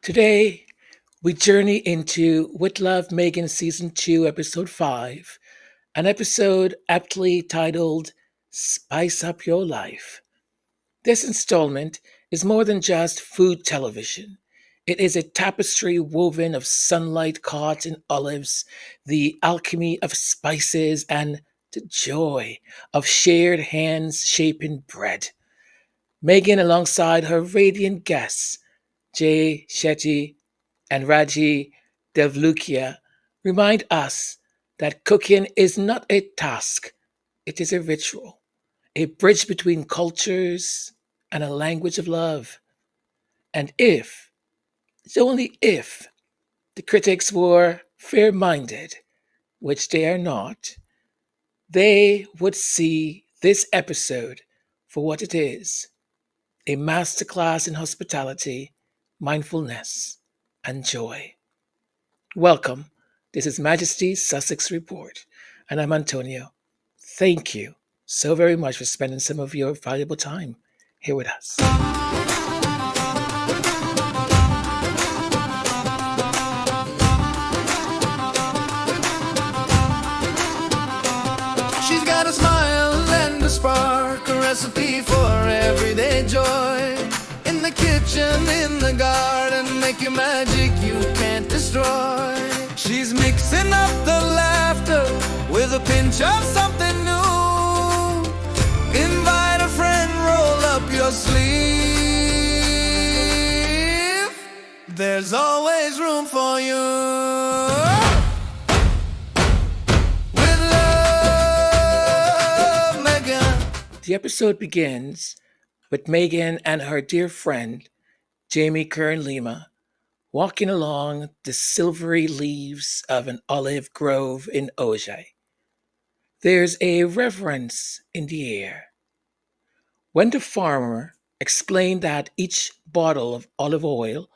Today, we journey into With Love Megan Season 2, Episode 5, an episode aptly titled Spice Up Your Life. This installment is more than just food television. It is a tapestry woven of sunlight caught in olives, the alchemy of spices, and the joy of shared hands shaping bread. Megan, alongside her radiant guests, Jay Shetty and Radhi Devlukia, remind us that cooking is not a task, it is a ritual, a bridge between cultures and a language of love. And if, it's only if, the critics were fair minded, which they are not, they would see this episode for what it is, a masterclass in hospitality, mindfulness, and joy. Welcome. This is Majesty's Sussex Report, and I'm Antonio. Thank you so very much for spending some of your valuable time here with us. She's got a smile and a spark, a recipe for everyday joy. In the kitchen, in the garden, make your magic you can't destroy. She's mixing up the laughter with a pinch of something new. Invite a friend, roll up your sleeve. There's always room for you. With love, Megan. The episode begins with Megan and her dear friend, Jamie Kern Lima, walking along the silvery leaves of an olive grove in Ojai. There's a reverence in the air. When the farmer explained that each bottle of olive oil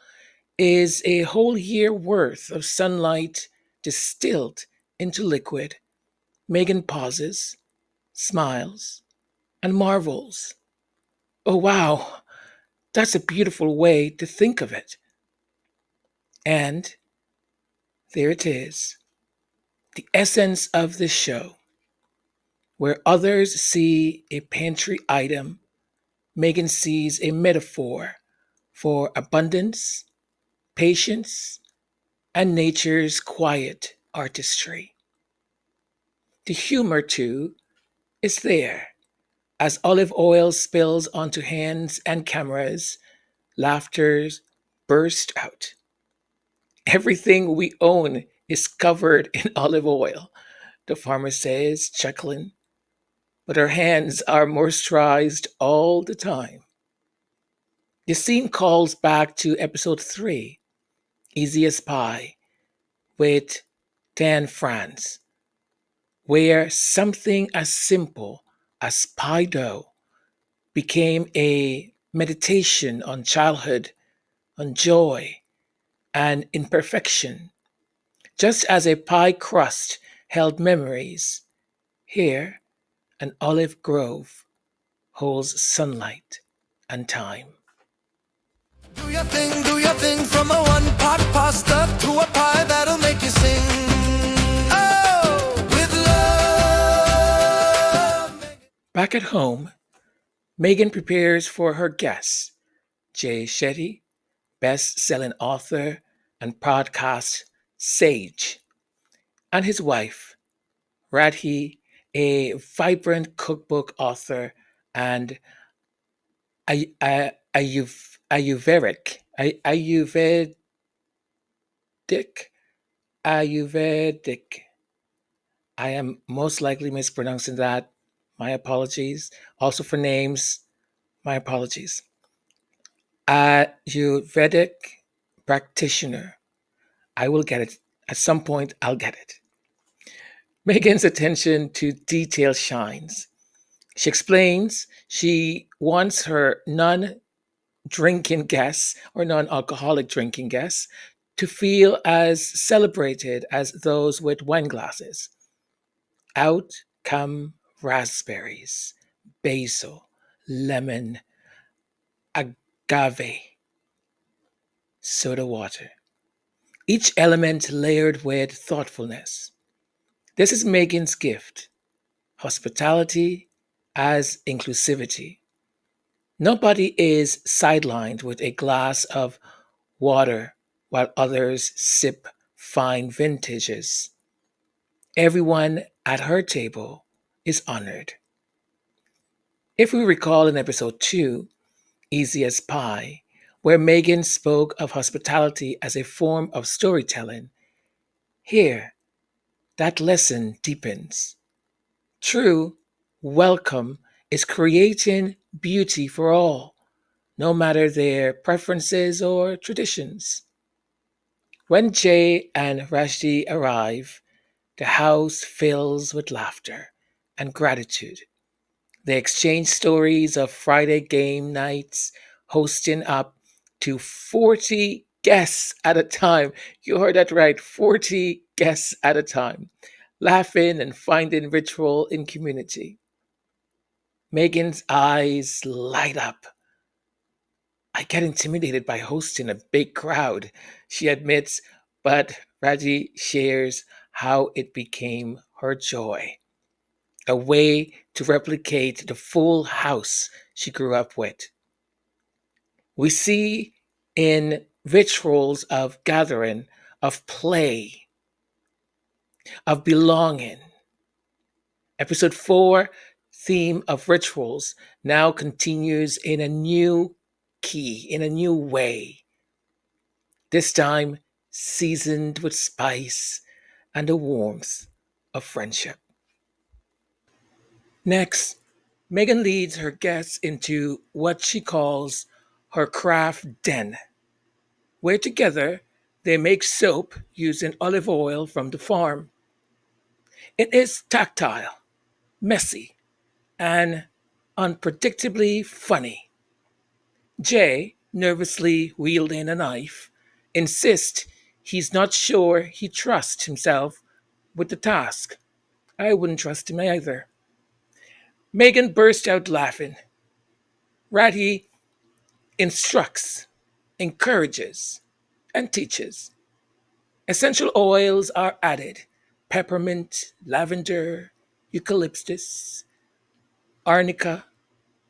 is a whole year worth of sunlight distilled into liquid, Megan pauses, smiles, and marvels. Oh, wow, that's a beautiful way to think of it. And there it is, the essence of this show. Where others see a pantry item, Megan sees a metaphor for abundance, patience, and nature's quiet artistry. The humor, too, is there. As olive oil spills onto hands and cameras, laughter bursts out. Everything we own is covered in olive oil, the farmer says, chuckling. But her hands are moisturized all the time. The scene calls back to episode 3, Easy as Pie, with Dan France, where something as simple as pie dough became a meditation on childhood, on joy, and imperfection. Just as a pie crust held memories, here an olive grove holds sunlight and time. Do your thing from a one-pot pasta to a pie that'll make you sing. Oh, with love. Back at home, Megan prepares for her guests, Jay Shetty, best-selling author and podcast sage, and his wife, Radhi, a vibrant cookbook author and Ayurvedic, Ayurvedic. I am most likely mispronouncing that. My apologies. Also for names, my apologies. Ayurvedic practitioner. I will get it. At some point, I'll get it. Megan's attention to detail shines. She explains she wants her non drinking guests or non alcoholic drinking guests to feel as celebrated as those with wine glasses. Out come raspberries, basil, lemon, agave. soda water. Each element layered with thoughtfulness. This is Megan's gift: hospitality as inclusivity. Nobody is sidelined with a glass of water while others sip fine vintages. Everyone at her table is honored. If we recall in episode 2, Easy as Pie, where Megan spoke of hospitality as a form of storytelling, here that lesson deepens. True welcome is creating beauty for all, no matter their preferences or traditions. When Jay and Rashdi arrive, the house fills with laughter and gratitude. They exchange stories of Friday game nights, hosting up to 40 guests at a time. You heard that right, 40 guests at a time, laughing and finding ritual in community. Megan's eyes light up. I get intimidated by hosting a big crowd, she admits, but Raji shares how it became her joy, a way to replicate the full house she grew up with. We see in rituals of gathering, of play, of belonging. Episode 4, theme of rituals, now continues in a new key, in a new way. This time seasoned with spice and the warmth of friendship. Next, Megan leads her guests into what she calls her craft den, where together they make soap using olive oil from the farm. It is tactile, messy, and unpredictably funny. Jay, nervously wielding a knife, insists he's not sure he trusts himself with the task. I wouldn't trust him either. Megan burst out laughing. Ratty instructs, encourages, and teaches. Essential oils are added: peppermint, lavender, eucalyptus, arnica,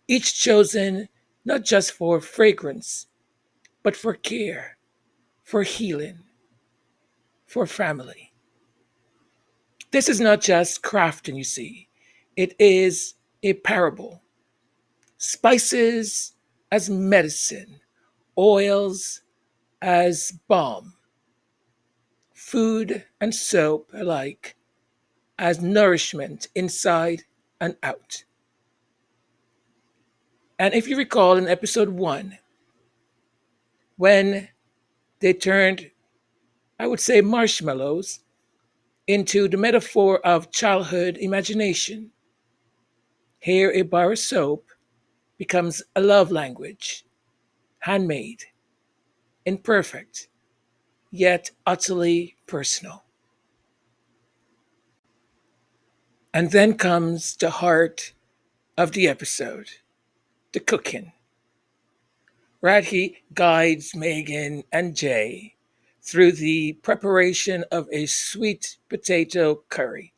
each chosen not just for fragrance, but for care, for healing, for family. This is not just crafting, you see, it is a parable. Spices as medicine, oils as balm, food and soap alike as nourishment inside and out. And if you recall in episode 1, when they turned, I would say, marshmallows into the metaphor of childhood imagination, here a bar of soap becomes a love language, handmade, imperfect, yet utterly personal. And then comes the heart of the episode: the cooking. Radhi guides Megan and Jay through the preparation of a sweet potato curry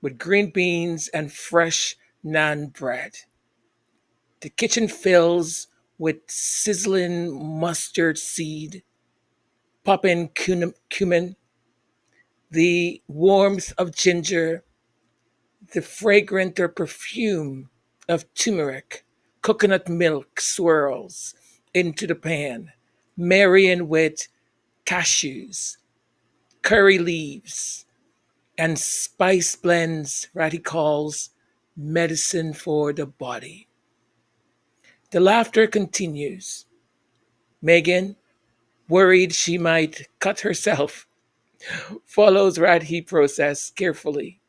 with green beans and fresh naan bread. The kitchen fills with sizzling mustard seed, popping cumin, the warmth of ginger, the fragrant or perfume of turmeric. Coconut milk swirls into the pan, marrying with cashews, curry leaves, and spice blends Ratty calls medicine for the body. The laughter continues. Megan, worried she might cut herself, follows Radhi process carefully.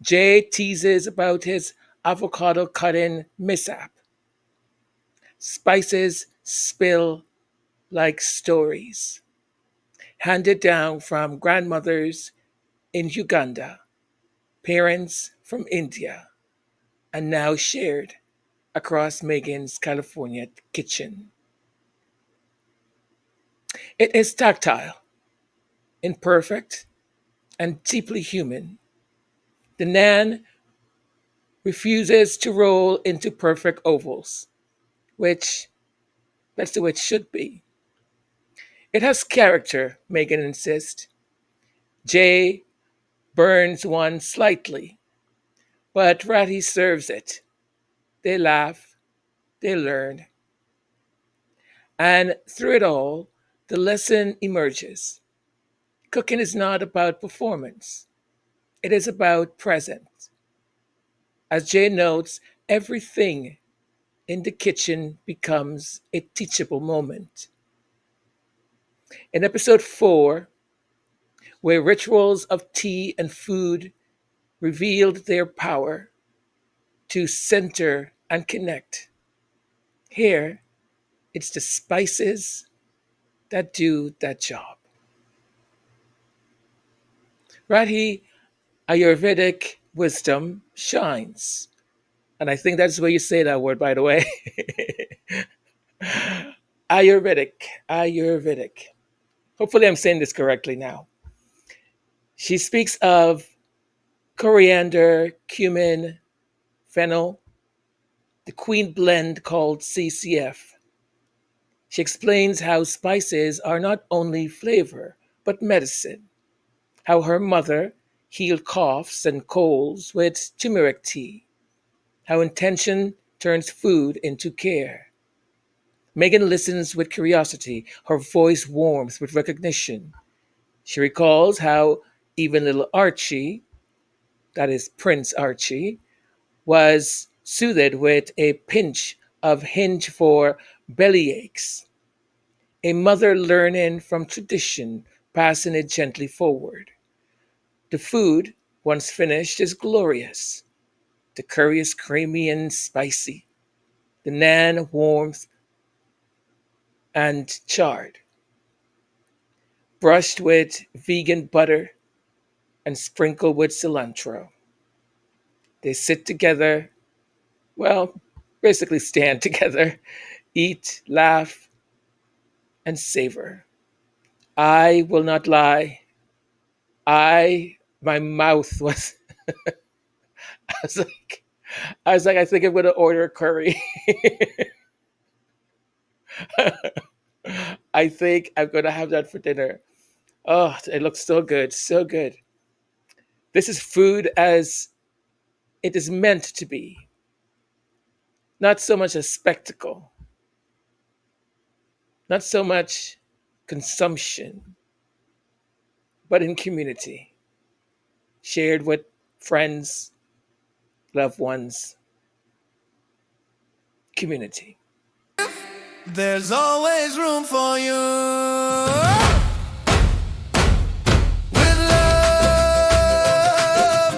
Jay teases about his avocado cutting mishap. Spices spill like stories, handed down from grandmothers in Uganda, parents from India, and now shared across Megan's California kitchen. It is tactile, imperfect, and deeply human. The naan refuses to roll into perfect ovals, which that's the way it should be. It has character, Megan insists. Jay burns one slightly, but Ratty serves it. They laugh, they learn, and through it all, the lesson emerges. Cooking is not about performance, it is about presence. As Jay notes, everything in the kitchen becomes a teachable moment. In episode 4, where rituals of tea and food revealed their power to center and connect, here it's the spices that do that job. Radhi Ayurvedic wisdom shines. And I think that's where you say that word, by the way. Ayurvedic. Ayurvedic. Hopefully, I'm saying this correctly now. She speaks of coriander, cumin, fennel, the queen blend called CCF. She explains how spices are not only flavor, but medicine. How her mother healed coughs and colds with turmeric tea. How intention turns food into care. Megan listens with curiosity, her voice warms with recognition. She recalls how even little Archie, that is Prince Archie, was soothed with a pinch of hinge for belly aches. A mother learning from tradition, passing it gently forward. The food, once finished, is glorious. The curry is creamy and spicy. The naan warm and charred, brushed with vegan butter and sprinkled with cilantro. They sit together, well, basically stand together, eat, laugh, and savor. I will not lie. My mouth was, I was like, I think I'm gonna order a curry. I think I'm gonna have that for dinner. Oh, it looks so good, so good. This is food as it is meant to be, not so much a spectacle, not so much consumption, but in community, shared with friends, loved ones, community. There's always room for you. With love,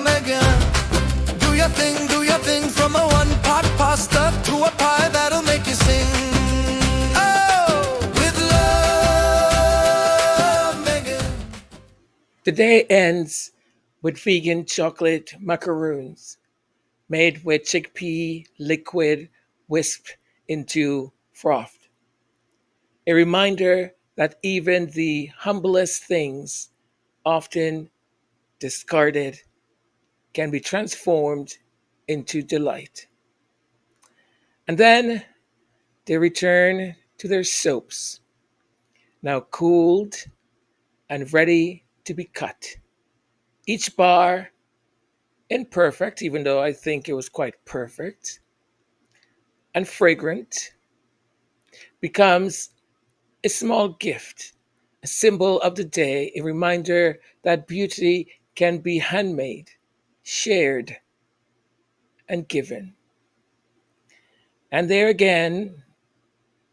Megan. Do your thing from a one-pot pasta to a pie that'll make you sing. Oh, with love, Megan. The day ends with vegan chocolate macaroons made with chickpea liquid whisked into froth. A reminder that even the humblest things, often discarded, can be transformed into delight. And then they return to their soaps, now cooled and ready to be cut. Each bar, imperfect, even though I think it was quite perfect, and fragrant, becomes a small gift, a symbol of the day, a reminder that beauty can be handmade, shared, and given. And there again,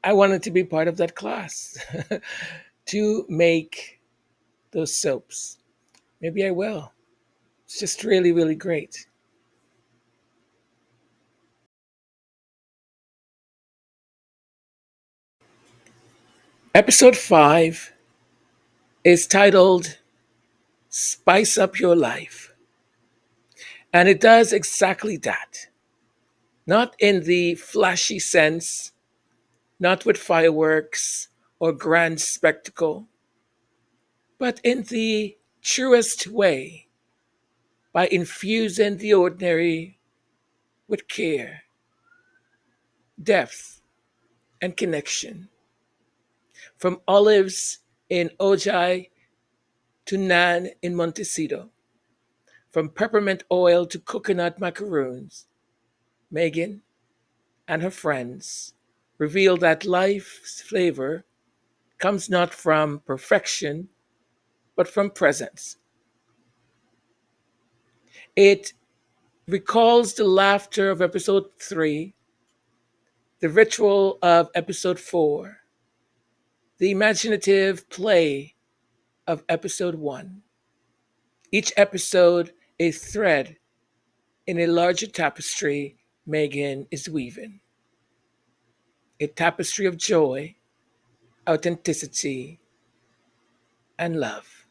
I wanted to be part of that class to make those soaps. Maybe I will. It's just really, really great. Episode 5 is titled Spice Up Your Life. And it does exactly that. Not in the flashy sense, not with fireworks or grand spectacle, but in the truest way, by infusing the ordinary with care, depth, and connection. From olives in Ojai to naan in Montecito, from peppermint oil to coconut macaroons, Meghan and her friends reveal that life's flavor comes not from perfection, but from presence. It recalls the laughter of episode 3, the ritual of episode 4, the imaginative play of episode 1. Each episode, a thread in a larger tapestry Meghan is weaving, a tapestry of joy, authenticity, and love.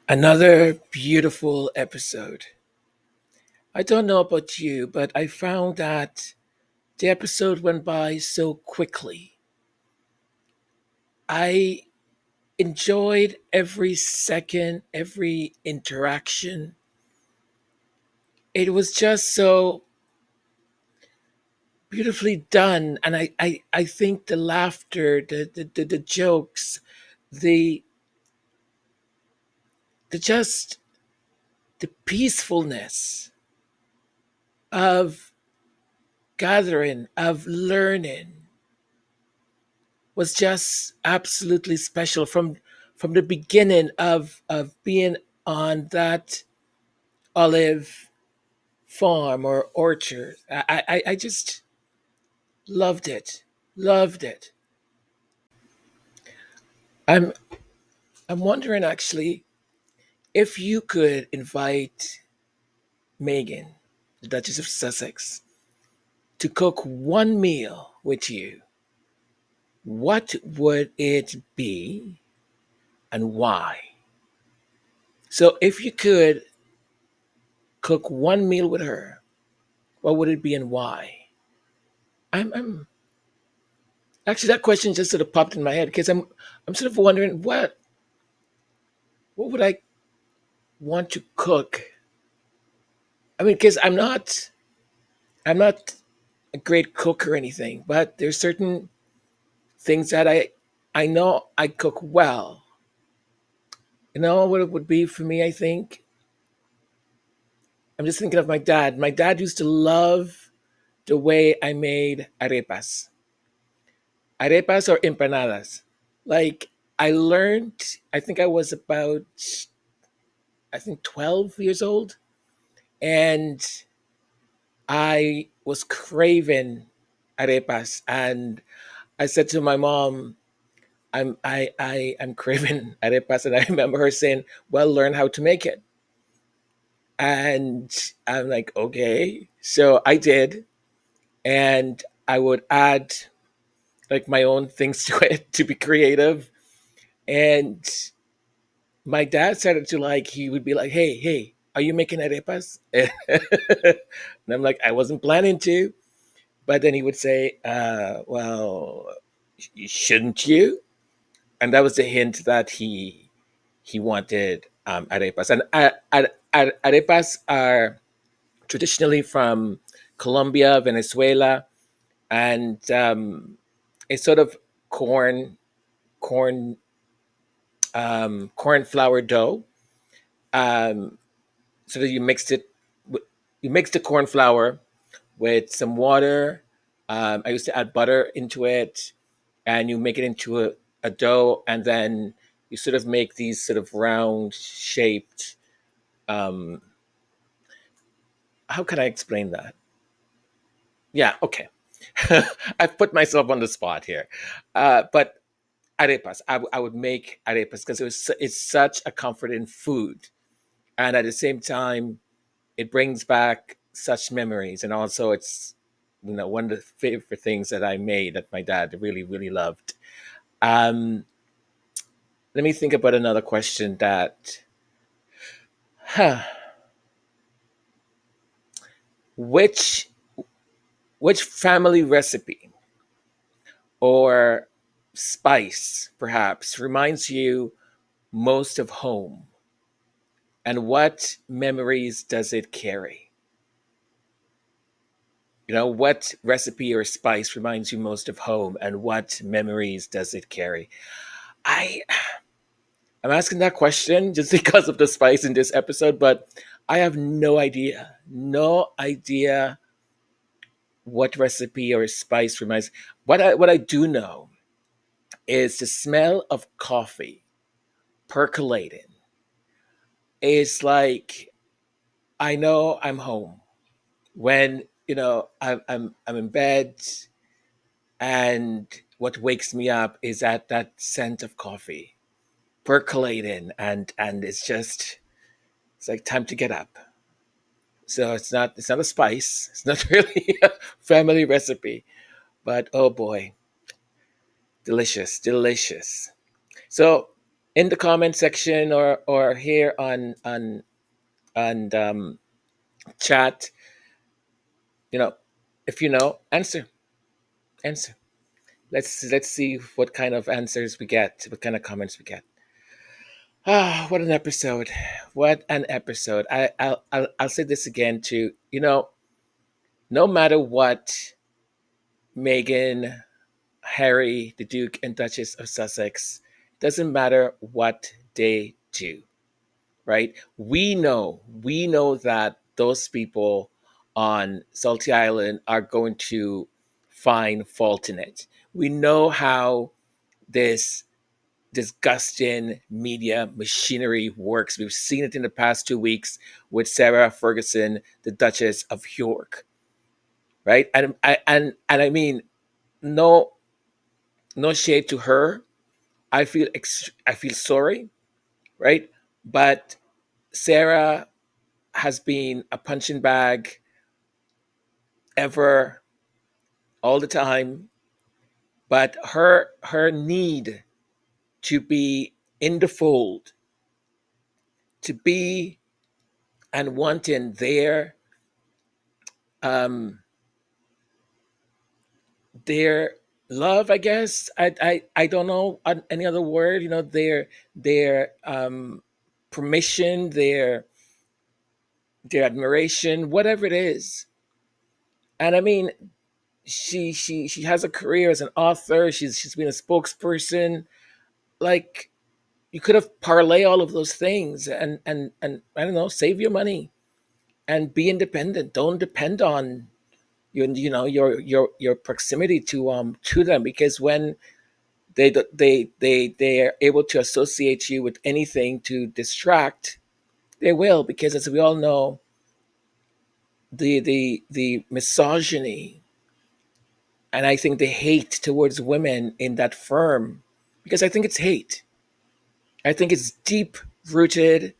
Another beautiful episode. I don't know about you, but I found that the episode went by so quickly. I enjoyed every second, every interaction. It was just so beautifully done. And I think the laughter, the jokes, the, the just the peacefulness of gathering, of learning was just absolutely special from the beginning of being on that olive farm or orchard. I just loved it. Loved it. I'm I'm wondering actually if you could invite Meghan, the Duchess of Sussex, to cook one meal with you, what would it be and why? So if you could cook one meal with her, what would it be and why? I'm actually that question just sort of popped in my head because I'm sort of wondering what would I want to cook? I mean, because I'm not a great cook or anything, but there's certain things that I know I cook well. You know what it would be for me, I think? I'm just thinking of my dad. My dad used to love the way I made arepas. Arepas or empanadas. Like I learned, I think I was about I think 12 years old and I was craving arepas and I said to my mom, I'm craving arepas and I remember her saying, "Well, learn how to make it." And I'm like, "Okay." So I did and I would add like my own things to it to be creative. And my dad started to like, he would be like, hey, are you making arepas? And I'm like, I wasn't planning to. But then he would say, well, shouldn't you? And that was the hint that he wanted arepas. And arepas are traditionally from Colombia, Venezuela, and it's sort of corn corn corn flour dough. Um, so that you mixed it, you mix the corn flour with some water. I used to add butter into it, and you make it into a dough, and then you sort of make these sort of round shaped. Um, how can I explain that? Yeah, okay. I've put myself on the spot here, but arepas. I would make arepas because it's such a comforting food, and at the same time, it brings back such memories, and also it's one of the favorite things that I made that my dad really loved. Um, Let me think about another question that Huh. Which which family recipe or spice perhaps reminds you most of home, and what memories does it carry? What recipe or spice reminds you most of home, and what memories does it carry? I I'm asking that question just because of the spice in this episode, but I have no idea. No idea what recipe or spice reminds. What I do know is the smell of coffee percolating. It's like I know I'm home when I'm in bed, and what wakes me up is that scent of coffee percolating, and it's like time to get up. So it's not a spice. It's not really a family recipe, but oh boy, delicious, delicious. So in the comment section, or here on chat, you know, if you know, answer. Let's see what kind of answers we get, what kind of comments we get. Ah, what an episode! What an episode! I'll say this again too. No matter what Meghan, Harry, the Duke, and Duchess of Sussex, doesn't matter what they do, right? We know that those people on Salty Island are going to find fault in it. We know how this disgusting media machinery works. We've seen it in the past 2 weeks with Sarah Ferguson, the Duchess of York, right? And I mean, no no shade to her. I feel sorry, right? But Sarah has been a punching bag ever, all the time. But her need to be in the fold, to be and wanting um their love, I guess. I don't know any other word. Their permission, their admiration, whatever it is. And I mean, she has a career as an author. She's been a spokesperson. Like, you could have parlay all of those things, and I don't know, save your money and be independent. Don't depend on your proximity to them, because when they are able to associate you with anything to distract, they will, because as we all know, the misogyny, and I think the hate towards women in that firm, because I think it's hate. I think it's deep rooted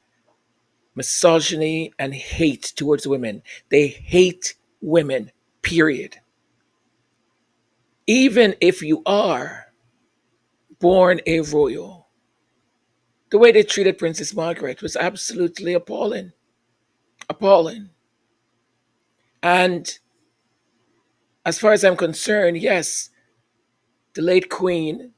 misogyny and hate towards women. They hate women, period. Even if you are born a royal, the way they treated Princess Margaret was absolutely appalling. Appalling. And as far as I'm concerned, yes, the late queen,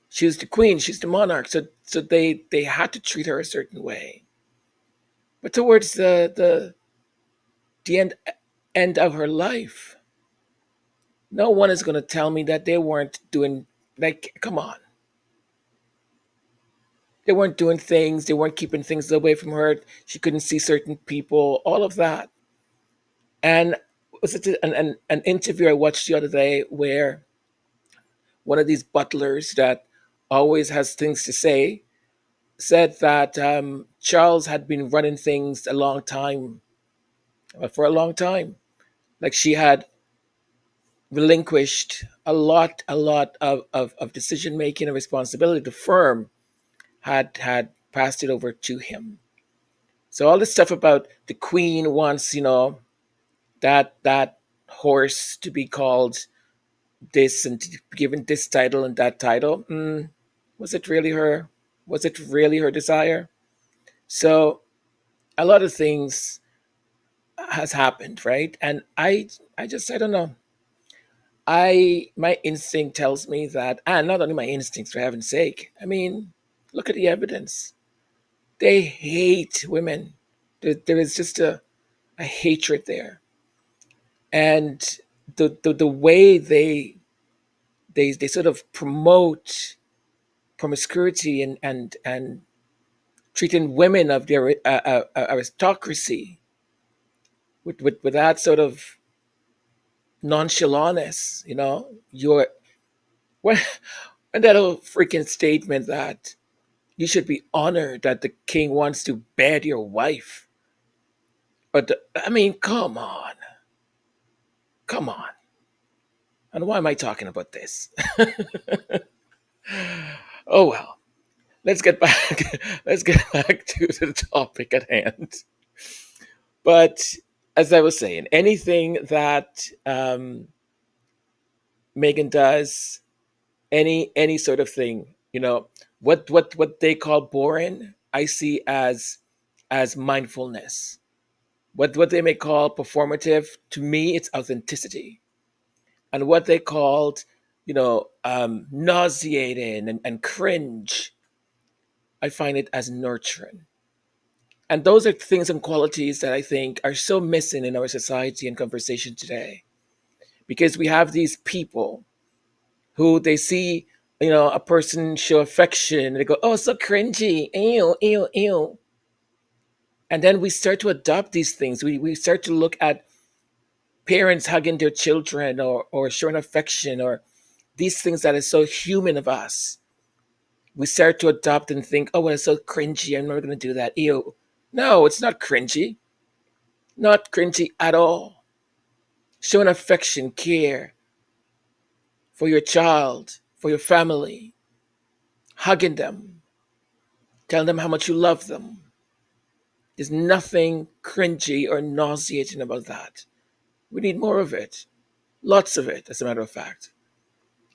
she's the queen, she's the monarch, so they had to treat her a certain way. But towards the end of her life, no one is going to tell me that they weren't doing, like, come on. They weren't doing things, they weren't keeping things away from her. She couldn't see certain people, all of that. And was it an interview I watched the other day where one of these butlers that always has things to say said that Charles had been running things a long time, for a long time. Like, she had relinquished a lot of decision making and responsibility. The firm had passed it over to him. So all this stuff about the queen wants, that horse to be called this and to be given this title and that title. Was it really her? Was it really her desire? So a lot of things has happened, right? And I don't know. My instinct tells me that, and not only my instincts, for heaven's sake. I mean, look at the evidence. They hate women. There is just a hatred there, and the way they sort of promote promiscuity and treating women of their aristocracy with that sort of nonchalantness. You're when, when that whole freaking statement that you should be honored that the king wants to bed your wife. But I mean, come on. And why am I talking about this? Oh well, let's get back. Let's get back to the topic at hand. But as I was saying, anything that Megan does, any sort of thing, what they call boring, I see as mindfulness. What they may call performative, to me, it's authenticity. And what they called, nauseating and cringe, I find it as nurturing. And those are things and qualities that I think are so missing in our society and conversation today. Because we have these people who they see, a person show affection, and they go, oh, so cringy, ew, ew, ew. And then we start to adopt these things. We start to look at parents hugging their children or showing affection or these things that is so human of us. We start to adopt and think, oh, well, it's so cringy. I'm never going to do that. Ew. No, it's not cringy. Not cringy at all. Showing affection, care for your child, for your family, hugging them, telling them how much you love them. There's nothing cringy or nauseating about that. We need more of it. Lots of it, as a matter of fact.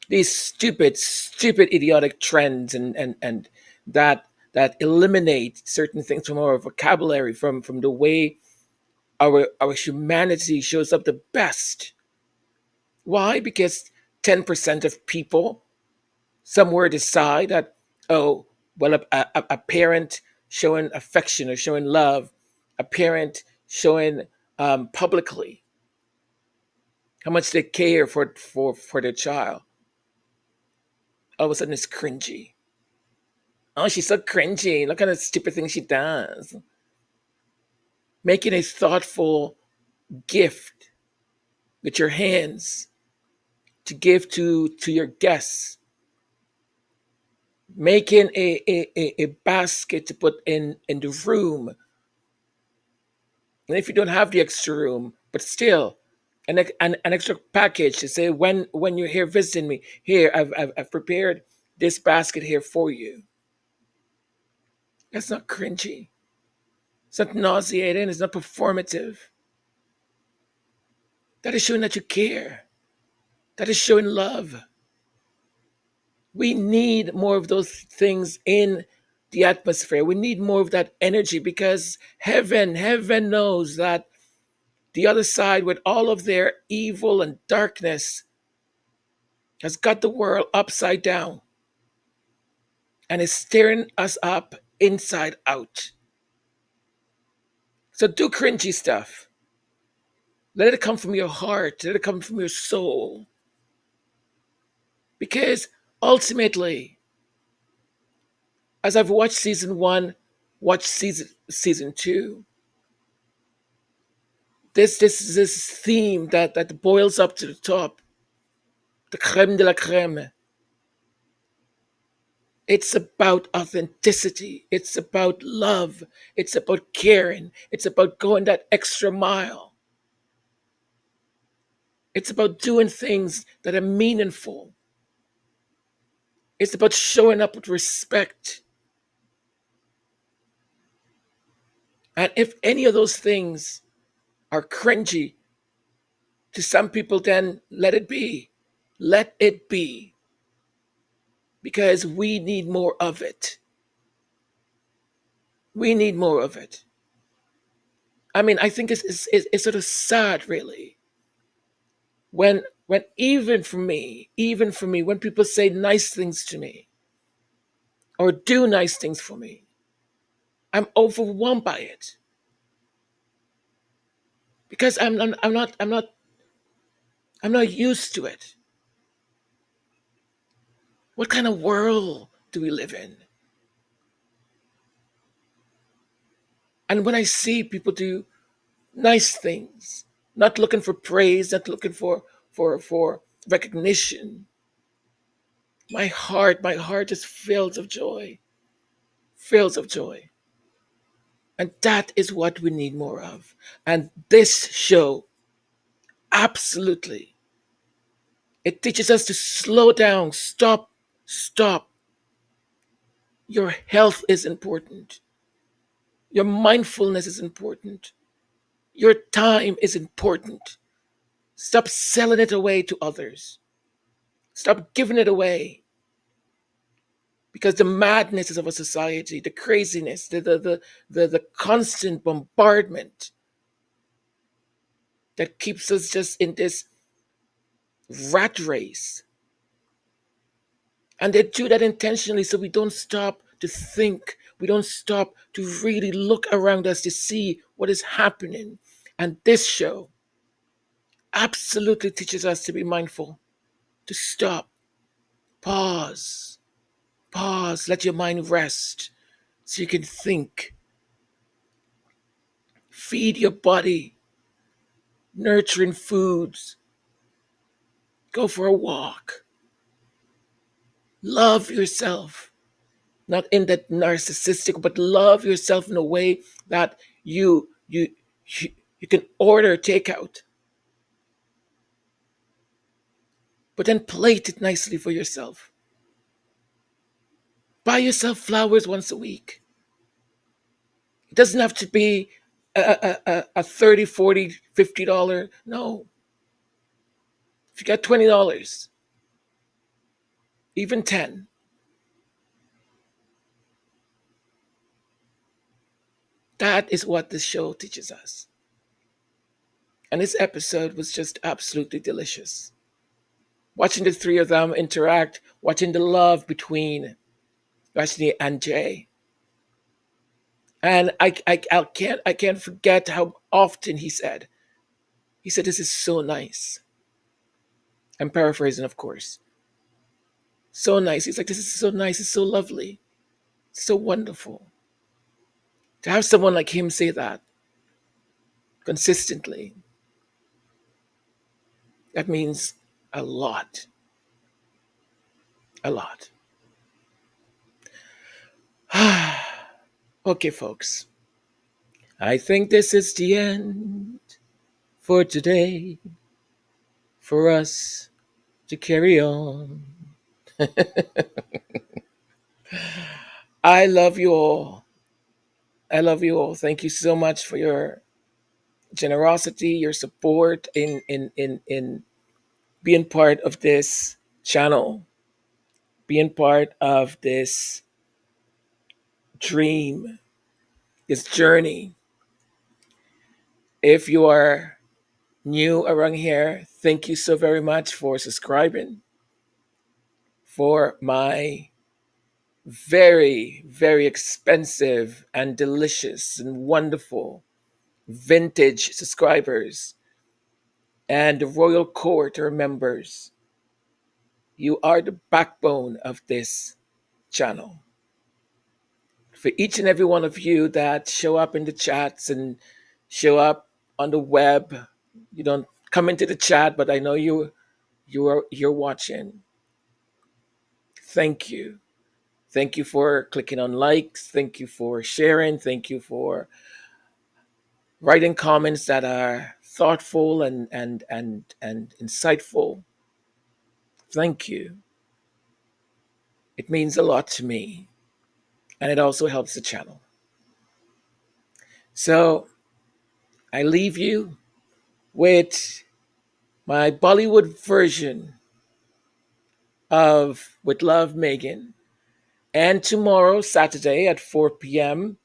These stupid, idiotic trends and that eliminate certain things from our vocabulary, from the way our humanity shows up the best. Why? Because 10% of people somewhere decide that, oh, well, a parent showing affection or showing love, a parent showing publicly how much they care for their child, all of a sudden it's cringy. Oh, she's so cringy. Look at the stupid thing she does. Making a thoughtful gift with your hands to give to your guests. Making a basket to put in the room. And if you don't have the extra room, but still, an extra package to say, when you're here visiting me, here, I've prepared this basket here for you. That's not cringy. It's not nauseating. It's not performative. That is showing that you care. That is showing love. We need more of those things in the atmosphere. We need more of that energy because heaven knows that the other side, with all of their evil and darkness, has got the world upside down and is staring us up inside out. So do cringy stuff. Let it come from your heart. Let it come from your soul. Because ultimately, as I've watched season one, watched season two, this theme that boils up to the top, the creme de la creme. It's about authenticity. It's about love. It's about caring. It's about going that extra mile. It's about doing things that are meaningful. It's about showing up with respect. And if any of those things are cringy to some people, then let it be. Let it be. Because we need more of it. We need more of it. I mean, I think it's sort of sad, really, when even for me, when people say nice things to me or do nice things for me, I'm overwhelmed by it because I'm not used to it. What kind of world do we live in? And when I see people do nice things, not looking for praise, not looking for recognition, my heart just fills of joy, fills of joy. And that is what we need more of. And this show, absolutely, it teaches us to slow down, stop. Your health is important. Your mindfulness is important. Your time is important. Stop selling it away to others. Stop giving it away because the madness of a society, the craziness, the constant bombardment that keeps us just in this rat race. And they do that intentionally so we don't stop to think. We don't stop to really look around us to see what is happening. And this show absolutely teaches us to be mindful, to stop, pause, pause, let your mind rest so you can think. Feed your body nurturing foods. Go for a walk. Love yourself. Not in that narcissistic, but love yourself in a way that you, you can order takeout, but then plate it nicely for yourself. Buy yourself flowers once a week. It doesn't have to be a 30, 40, $50. No. If you got $20, even 10, that is what this show teaches us. And this episode was just absolutely delicious. Watching the three of them interact, watching the love between Rashni and Jay. And I can't forget how often he said, this is so nice. I'm paraphrasing, of course. So nice. He's like, this is so nice. It's so lovely. It's so wonderful. To have someone like him say that consistently, that means a lot. A lot. Okay, folks. I think this is the end for today for us to carry on. I love you all. I love you all. Thank you so much for your generosity, your support in being part of this channel, being part of this dream, this journey. If you are new around here, thank you so very much for subscribing for my very, very expensive and delicious and wonderful vintage subscribers and the royal court members. You are the backbone of this channel. For each and every one of you that show up in the chats and show up on the web, you don't come into the chat, but I know you're watching. Thank you. Thank you for clicking on likes. Thank you for sharing. Thank you for writing comments that are thoughtful and insightful. Thank you. It means a lot to me, and it also helps the channel. So I leave you with my Bollywood version of With Love, Meghan. And tomorrow, Saturday at 4 p.m.,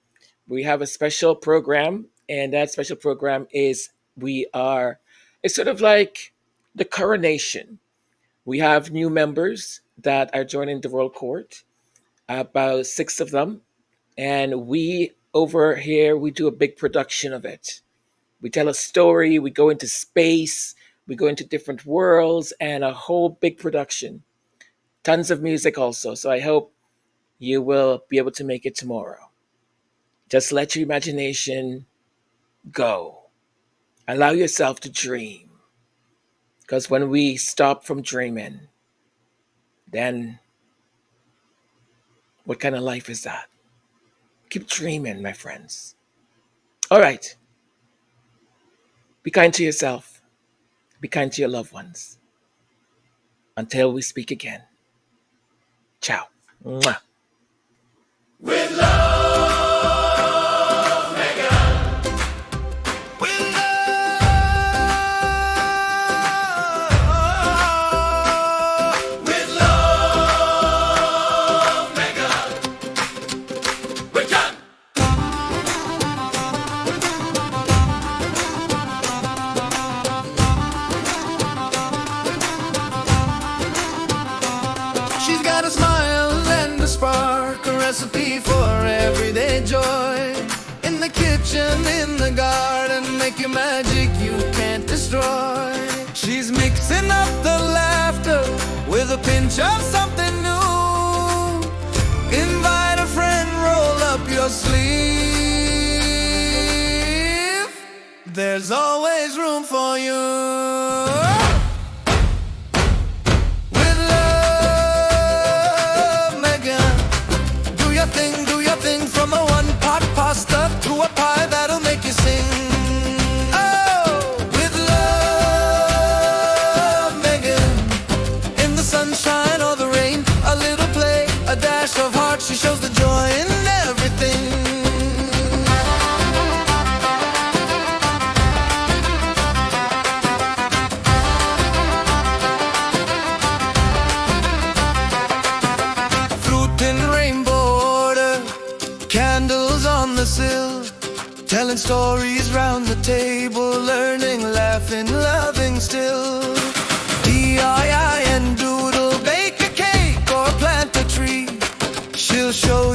we have a special program And that special program is it's sort of like the coronation. We have new members that are joining the royal court, about six of them. And we over here, we do a big production of it. We tell a story, we go into space, we go into different worlds, and a whole big production. Tons of music also. So I hope you will be able to make it tomorrow. Just let your imagination go. Allow yourself to dream. Because when we stop from dreaming, then what kind of life is that? Keep dreaming, my friends. All right. Be kind to yourself. Be kind to your loved ones. Until we speak again. Ciao. Mwah. With love, Meghan. With love. With love, Meghan. We're done. She's got a smile and a spark, a recipe for everyday joy. In the kitchen, in the garden, make your magic you can't destroy. She's mixing up the laughter with a pinch of something new. Invite a friend, roll up your sleeve. There's always room for you. With love, Meghan. Do your thing from a one-pot pasta to a pie that'll make you sing. Oh, with love, Meghan. In the sunshine or the rain, a little play, a dash of heart. She shows the joy in everything. Fruit in rainbow order, candles on the sill, telling stories round the table, learning, laughing, loving still. DIY and doodle, bake a cake or plant a tree. She'll show